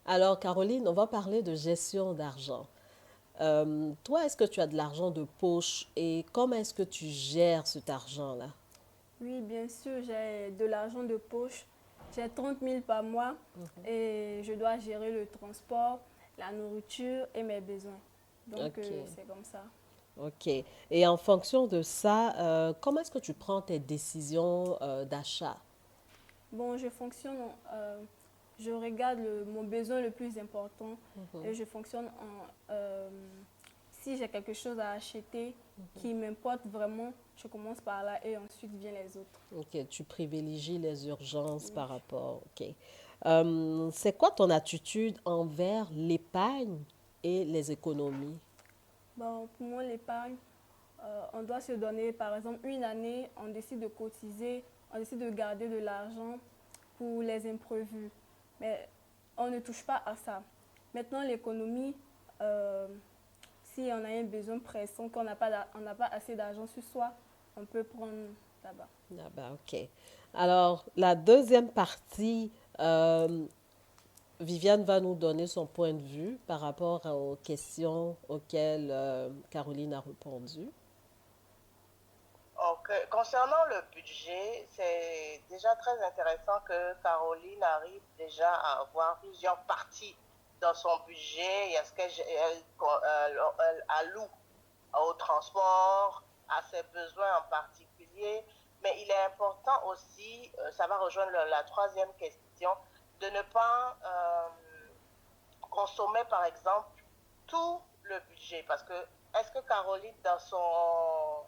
Alors, Caroline, on va parler de gestion d'argent. Toi, est-ce que tu as de l'argent de poche et comment est-ce que tu gères cet argent-là? Oui, bien sûr, j'ai de l'argent de poche. J'ai 30 000 par mois et je dois gérer le transport, la nourriture et mes besoins. Donc, Ok, c'est comme ça. ok. Et en fonction de ça, comment est-ce que tu prends tes décisions d'achat? Bon, je regarde mon besoin le plus important et je fonctionne si j'ai quelque chose à acheter qui m'importe vraiment, je commence par là et ensuite viennent les autres. Ok, tu privilégies les urgences Oui. par rapport. Ok. C'est quoi ton attitude envers l'épargne et les économies? Bon, pour moi, l'épargne, on doit se donner, par exemple, une année, on décide de cotiser, on décide de garder de l'argent pour les imprévus. Mais on ne touche pas à ça. Maintenant, l'économie, euh, si on a un besoin pressant, on n'a pas assez d'argent sur soi, on peut prendre là-bas. Ah ben, ok. Alors, la deuxième partie, euh, Viviane va nous donner son point de vue par rapport aux questions auxquelles Caroline a répondu. Ok. Concernant le budget, c'est déjà très intéressant que Caroline arrive déjà à avoir plusieurs parties dans son budget. Il y a ce qu'elle alloue au transport, à ses besoins en particulier. Mais il est important aussi, ça va rejoindre la troisième question, de ne pas consommer, par exemple, tout le budget. Parce que est-ce que Caroline, dans son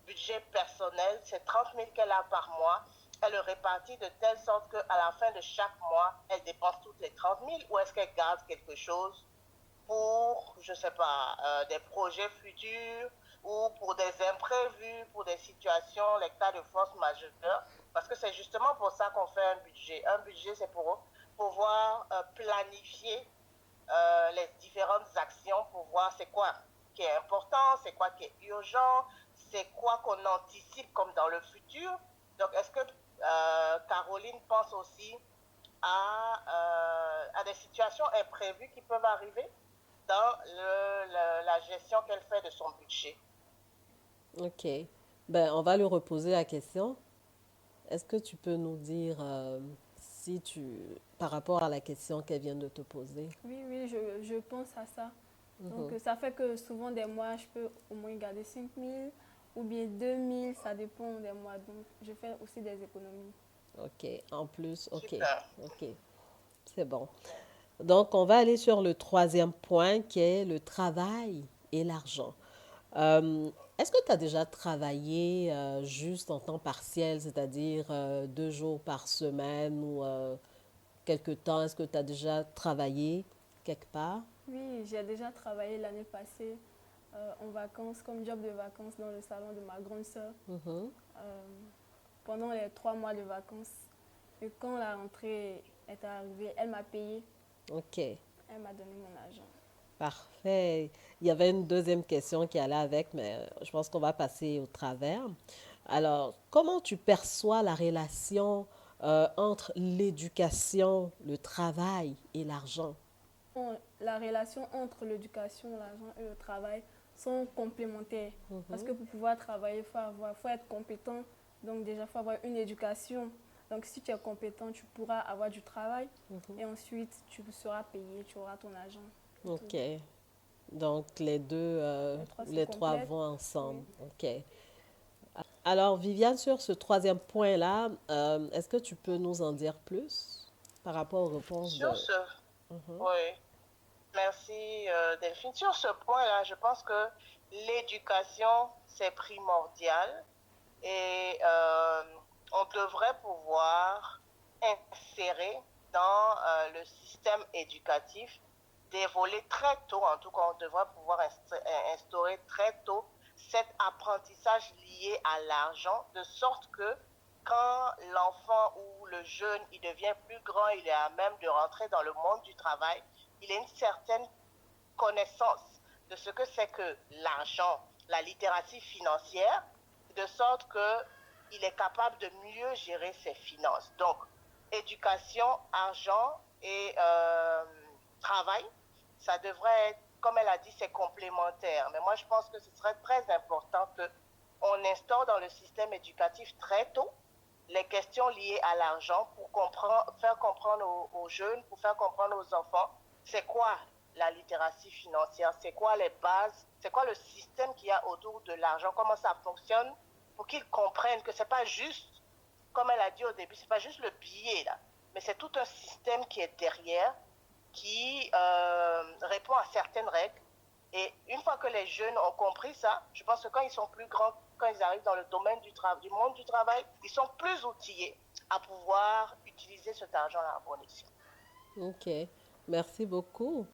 budget personnel, c'est 30 000 qu'elle a par mois, elle le répartit de telle sorte qu'à la fin de chaque mois, elle dépense toutes les 30 000, ou est-ce qu'elle garde quelque chose pour, je ne sais pas, des projets futurs ou pour des imprévus, pour des situations, les cas de force majeure, parce que c'est justement pour ça qu'on fait un budget. Un budget, c'est pour pouvoir planifier les différentes actions pour voir c'est quoi qui est important, c'est quoi qui est urgent, c'est quoi qu'on anticipe comme dans le futur. Donc, est-ce que Caroline pense aussi à des situations imprévues qui peuvent arriver dans la gestion qu'elle fait de son budget? Ok. Ben, on va lui reposer la question. Est-ce que tu peux nous dire si tu, par rapport à la question qu'elle vient de te poser? Oui, oui, je pense à ça. Donc, ça fait que souvent des mois, je peux au moins garder 5 000 ou bien 2 000, ça dépend des mois. Donc, je fais aussi des économies. Ok. En plus, ok. Super. Ok. C'est bon. Donc, on va aller sur le troisième point qui est le travail et l'argent. Est-ce que tu as déjà travaillé juste en temps partiel, c'est-à-dire 2 jours par semaine ou quelque temps? Est-ce que tu as déjà travaillé quelque part? Oui, j'ai déjà travaillé l'année passée en vacances, comme job de vacances dans le salon de ma grande sœur Mhm. euh, pendant les 3 mois de vacances. Et quand la rentrée est arrivée, elle m'a payé, Ok, elle m'a donné mon argent. parfait. Il y avait une deuxième question qui allait avec, mais je pense qu'on va passer au travers. Alors, comment tu perçois la relation entre l'éducation, le travail et l'argent? La relation entre l'éducation, l'argent et le travail sont complémentaires. Parce que Mhm. pour pouvoir travailler, faut être compétent. Donc déjà, il faut avoir une éducation. Donc si tu es compétent, tu pourras avoir du travail. Mhm. Et ensuite, tu seras payé, tu auras ton argent. Et tout. Ok. Donc, Les trois se les trois complètent. vont Oui. ensemble. OK. Alors, Viviane, sur ce troisième point-là, est-ce que tu peux nous en dire plus par rapport aux réponses Sur de... ce, Mhm. oui, merci Delphine. Sur ce point-là, je pense que l'éducation, c'est primordial et on devrait pouvoir insérer dans le système éducatif des volets très tôt, en tout cas, on devrait pouvoir instaurer très tôt cet apprentissage lié à l'argent, de sorte que quand l'enfant ou le jeune il devient plus grand, il est à même de rentrer dans le monde du travail, il a une certaine connaissance de ce que c'est que l'argent, la littératie financière, de sorte qu'il est capable de mieux gérer ses finances. Donc, éducation, argent et travail, ça devrait être, comme elle a dit, c'est complémentaire. Mais moi, je pense que ce serait très important qu'on instaure dans le système éducatif très tôt les questions liées à l'argent pour faire comprendre aux jeunes, pour faire comprendre aux enfants, c'est quoi la littératie financière, c'est quoi les bases, c'est quoi le système qu'il y a autour de l'argent, comment ça fonctionne, pour qu'ils comprennent que c'est pas juste, comme elle a dit au début, c'est pas juste le billet là, mais c'est tout un système qui est derrière, qui répond à certaines règles. Et une fois que les jeunes ont compris ça, je pense que quand ils sont plus grands, quand ils arrivent dans le domaine du monde du travail, ils sont plus outillés à pouvoir utiliser cet argent-là à bon escient. Ok, merci beaucoup.